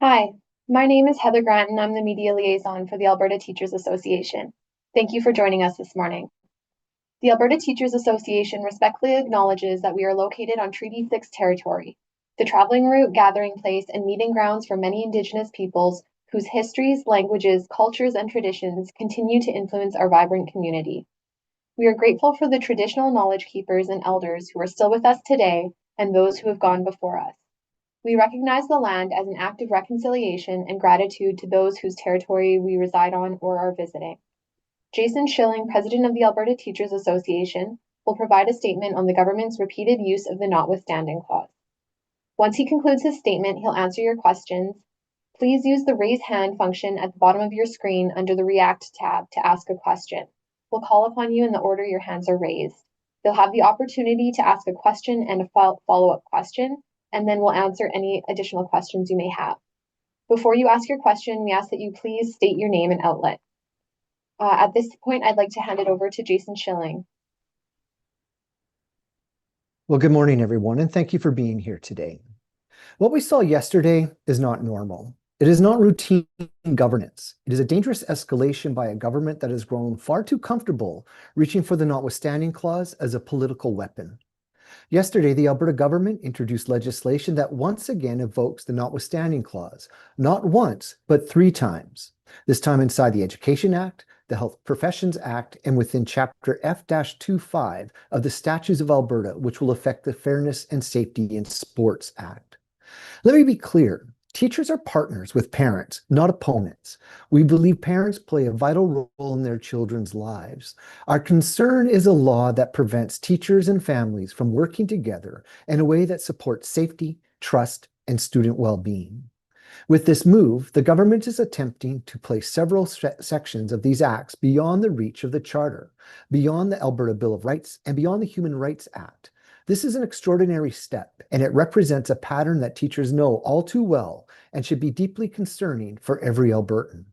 Hi, my name is Heather Grant and I'm the media liaison for the Alberta Teachers Association. Thank you for joining us this morning. The Alberta Teachers Association respectfully acknowledges that we are located on Treaty 6 territory, the traveling route, gathering place, and meeting grounds for many Indigenous peoples whose histories, languages, cultures, and traditions continue to influence our vibrant community. We are grateful for the traditional knowledge keepers and elders who are still with us today and those who have gone before us. We recognize the land as an act of reconciliation and gratitude to those whose territory we reside on or are visiting. Jason Schilling, President of the Alberta Teachers Association, will provide a statement on the government's repeated use of the notwithstanding clause. Once he concludes his statement, he'll answer your questions. Please use the raise hand function at the bottom of your screen under the React tab to ask a question. We'll call upon you in the order your hands are raised. You'll have the opportunity to ask a question and a follow-up question, and then we'll answer any additional questions you may have. Before you ask your question, we ask that you please state your name and outlet. At this point, I'd like to hand it over to Jason Schilling. Well, good morning, everyone, and thank you for being here today. What we saw yesterday is not normal. It is not routine governance. It is a dangerous escalation by a government that has grown far too comfortable reaching for the notwithstanding clause as a political weapon. Yesterday, the Alberta government introduced legislation that once again evokes the notwithstanding clause, not once, but 3 times, this time inside the Education Act, the Health Professions Act, and within Chapter F-25 of the Statutes of Alberta, which will affect the Fairness and Safety in Sports Act. Let me be clear. Teachers are partners with parents, not opponents. We believe parents play a vital role in their children's lives. Our concern is a law that prevents teachers and families from working together in a way that supports safety, trust, and student well-being. With this move, the government is attempting to place several sections of these acts beyond the reach of the Charter, beyond the Alberta Bill of Rights, and beyond the Human Rights Act. This is an extraordinary step, and it represents a pattern that teachers know all too well and should be deeply concerning for every Albertan.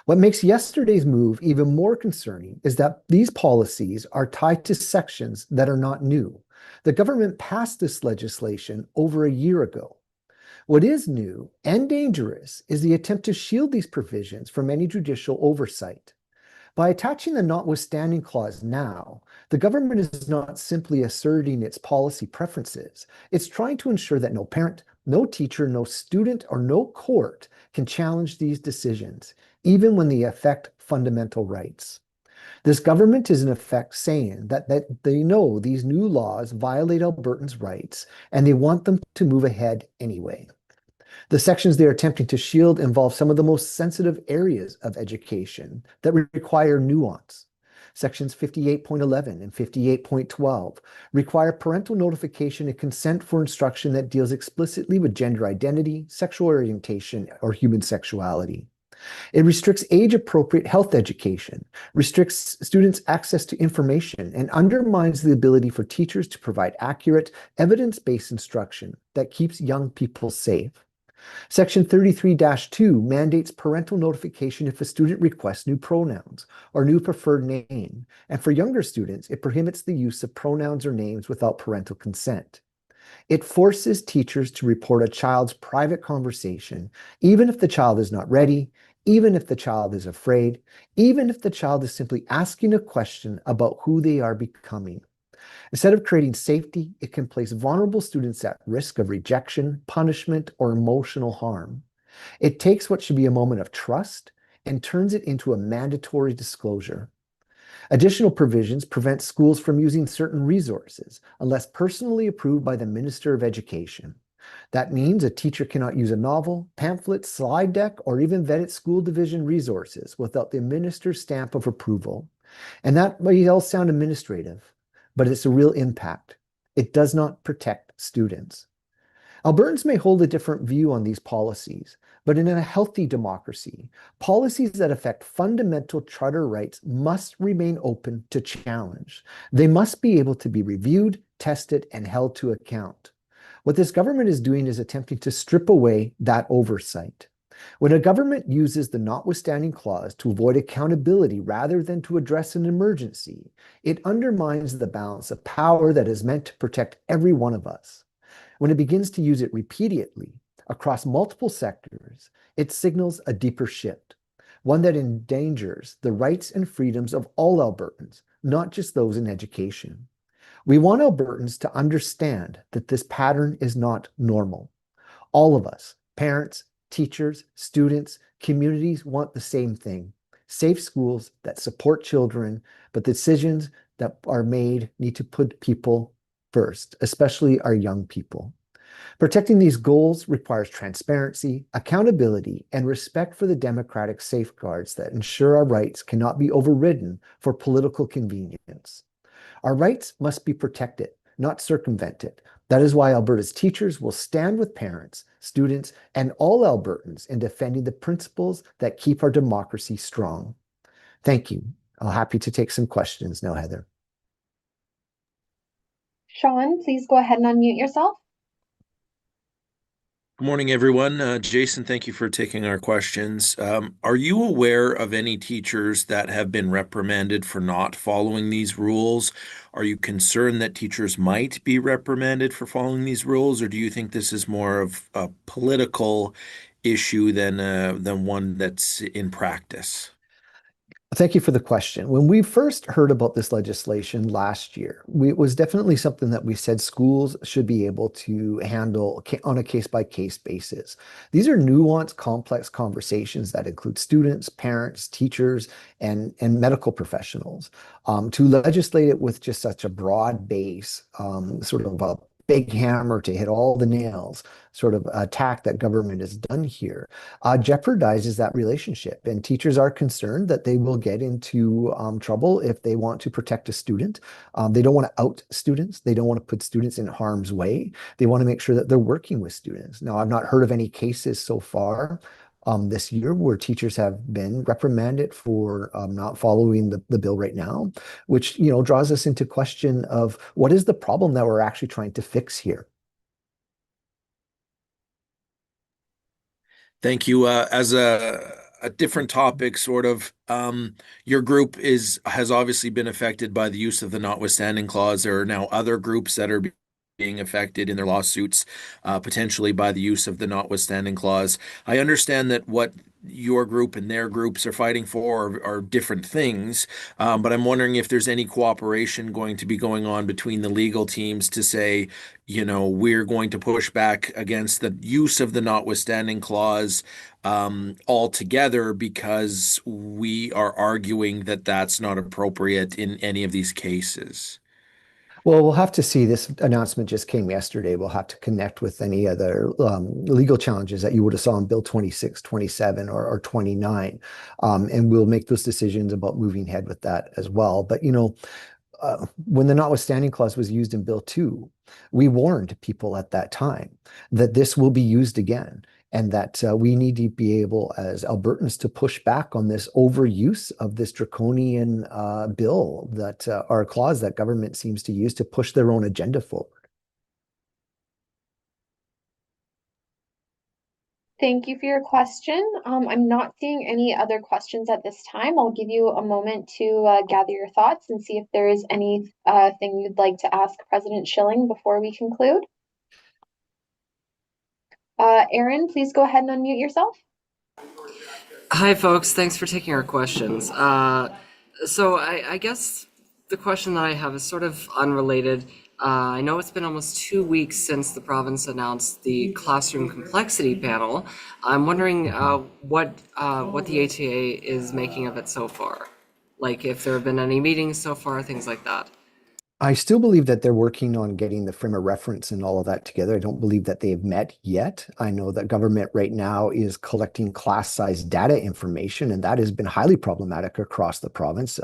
What makes yesterday's move even more concerning is that these policies are tied to sections that are not new. The government passed this legislation over a year ago. What is new and dangerous is the attempt to shield these provisions from any judicial oversight. By attaching the notwithstanding clause now, the government is not simply asserting its policy preferences. It's trying to ensure that no parent, no teacher, no student, or no court can challenge these decisions, even when they affect fundamental rights. This government is in effect saying that they know these new laws violate Albertans' rights, and they want them to move ahead anyway. The sections they are attempting to shield involve some of the most sensitive areas of education that require nuance. Sections 58.11 and 58.12 require parental notification and consent for instruction that deals explicitly with gender identity, sexual orientation, or human sexuality. It restricts age-appropriate health education, restricts students' access to information, and undermines the ability for teachers to provide accurate, evidence-based instruction that keeps young people safe. Section 33-2 mandates parental notification if a student requests new pronouns or new preferred name, and for younger students, it prohibits the use of pronouns or names without parental consent. It forces teachers to report a child's private conversation, even if the child is not ready, even if the child is afraid, even if the child is simply asking a question about who they are becoming. Instead of creating safety, it can place vulnerable students at risk of rejection, punishment, or emotional harm. It takes what should be a moment of trust and turns it into a mandatory disclosure. Additional provisions prevent schools from using certain resources unless personally approved by the Minister of Education. That means a teacher cannot use a novel, pamphlet, slide deck, or even vet its school division resources without the minister's stamp of approval. And that may all sound administrative, but it's a real impact. It does not protect students. Albertans may hold a different view on these policies, but in a healthy democracy, policies that affect fundamental charter rights must remain open to challenge. They must be able to be reviewed, tested, and held to account. What this government is doing is attempting to strip away that oversight. When a government uses the notwithstanding clause to avoid accountability rather than to address an emergency, it undermines the balance of power that is meant to protect every one of us. When it begins to use it repeatedly, across multiple sectors, it signals a deeper shift, one that endangers the rights and freedoms of all Albertans, not just those in education. We want Albertans to understand that this pattern is not normal. All of us, parents, teachers, students, communities want the same thing: safe schools that support children, but decisions that are made need to put people first, especially our young people. Protecting these goals requires transparency, accountability, and respect for the democratic safeguards that ensure our rights cannot be overridden for political convenience. Our rights must be protected, not circumvented. That is why Alberta's teachers will stand with parents, students, and all Albertans in defending the principles that keep our democracy strong. Thank you. I'm happy to take some questions now, Heather. Sean, please go ahead and unmute yourself. Good morning, everyone. Jason, thank you for taking our questions. Are you aware of any teachers that have been reprimanded for not following these rules? Are you concerned that teachers might be reprimanded for following these rules, or do you think this is more of a political issue than one that's in practice? Thank you for the question. When we first heard about this legislation last year, it was definitely something that we said schools should be able to handle on a case-by-case basis. These are nuanced, complex conversations that include students, parents, teachers, and medical professionals. To legislate it with just such a broad base, sort of a big hammer to hit all the nails, sort of attack that government has done here, jeopardizes that relationship. And teachers are concerned that they will get into trouble if they want to protect a student. They don't want to out students. They don't want to put students in harm's way. They want to make sure that they're working with students. Now, I've not heard of any cases so far this year where teachers have been reprimanded for not following the bill right now, which draws us into question of what is the problem that we're actually trying to fix here. Thank you. As a different topic, sort of, your group has obviously been affected by the use of the notwithstanding clause. There are now other groups that are being affected in their lawsuits, potentially by the use of the notwithstanding clause. I understand that what your group and their groups are fighting for are different things, but I'm wondering if there's any cooperation going to be going on between the legal teams to say, we're going to push back against the use of the notwithstanding clause altogether because we are arguing that that's not appropriate in any of these cases. Well, we'll have to see. This announcement just came yesterday. We'll have to connect with any other legal challenges that you would have saw in Bill 26, 27, or 29. And we'll make those decisions about moving ahead with that as well. But, when the notwithstanding clause was used in Bill 2, we warned people at that time that this will be used again, and that we need to be able, as Albertans, to push back on this overuse of this draconian bill that or clause that government seems to use to push their own agenda forward. Thank you for your question. I'm not seeing any other questions at this time. I'll give you a moment to gather your thoughts and see if there is anything you'd like to ask President Schilling before we conclude. Aaron, please go ahead and unmute yourself. Hi, folks. Thanks for taking our questions. So I guess the question that I have is sort of unrelated. I know it's been almost 2 weeks since the province announced the classroom complexity panel. I'm wondering what the ATA is making of it so far. Like if there have been any meetings so far, things like that. I still believe that they're working on getting the frame of reference and all of that together. I don't believe that they've met yet. I know that government right now is collecting class size data information, and that has been highly problematic across the province.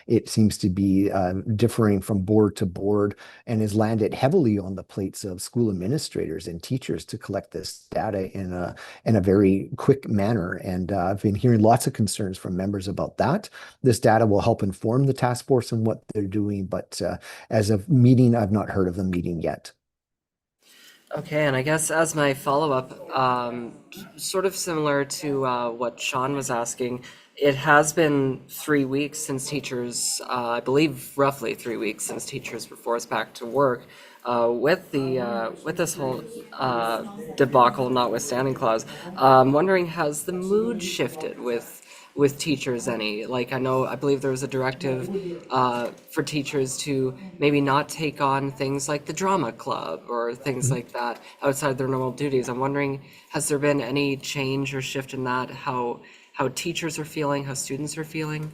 It seems to be differing from board to board and has landed heavily on the plates of school administrators and teachers to collect this data in a very quick manner. And I've been hearing lots of concerns from members about that. This data will help inform the task force and what they're doing, but as of meeting, I've not heard of the meeting yet. Okay, and I guess as my follow-up, sort of similar to what Sean was asking, It has been 3 weeks since teachers, I believe roughly 3 weeks since teachers were forced back to work. With this whole debacle notwithstanding clause, I'm wondering, has the mood shifted with teachers any? Like, I believe there was a directive for teachers to maybe not take on things like the drama club or things like that outside their normal duties. I'm wondering, has there been any change or shift in that? How teachers are feeling, how students are feeling?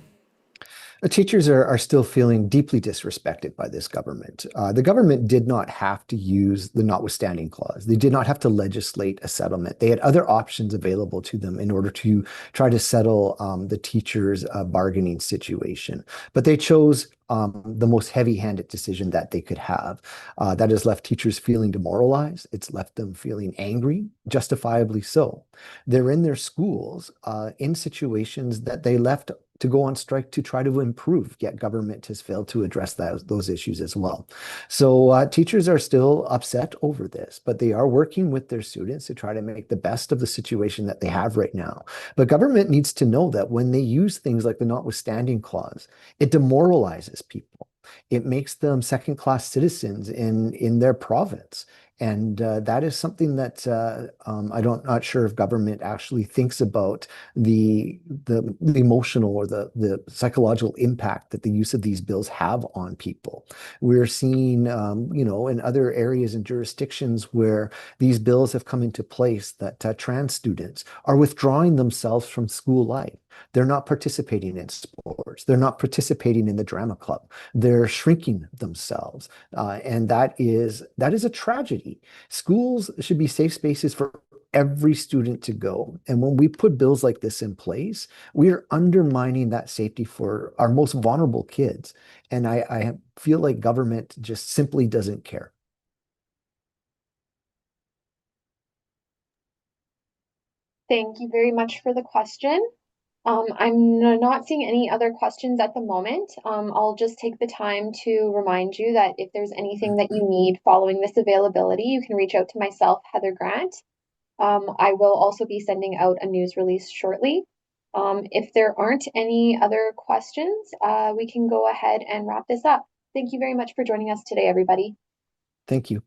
Teachers are still feeling deeply disrespected by this government. The government did not have to use the notwithstanding clause. They did not have to legislate a settlement. They had other options available to them in order to try to settle the teachers' bargaining situation. But they chose the most heavy-handed decision that they could have. That has left teachers feeling demoralized. It's left them feeling angry, justifiably so. They're in their schools in situations that they left to go on strike to try to improve, yet government has failed to address those issues as well. So teachers are still upset over this, but they are working with their students to try to make the best of the situation that they have right now. But government needs to know that when they use things like the notwithstanding clause, it demoralizes people. It makes them second-class citizens in their province. And that is something that not sure if government actually thinks about the emotional or the psychological impact that the use of these bills have on people. We're seeing, in other areas and jurisdictions where these bills have come into place that trans students are withdrawing themselves from school life. They're not participating in sports. They're not participating in the drama club. They're shrinking themselves. And that is a tragedy. Schools should be safe spaces for every student to go. And when we put bills like this in place, we are undermining that safety for our most vulnerable kids. And I feel like government just simply doesn't care. Thank you very much for the question. I'm not seeing any other questions at the moment. I'll just take the time to remind you that if there's anything that you need following this availability, you can reach out to myself, Heather Grant. I will also be sending out a news release shortly. If there aren't any other questions, we can go ahead and wrap this up. Thank you very much for joining us today, everybody. Thank you.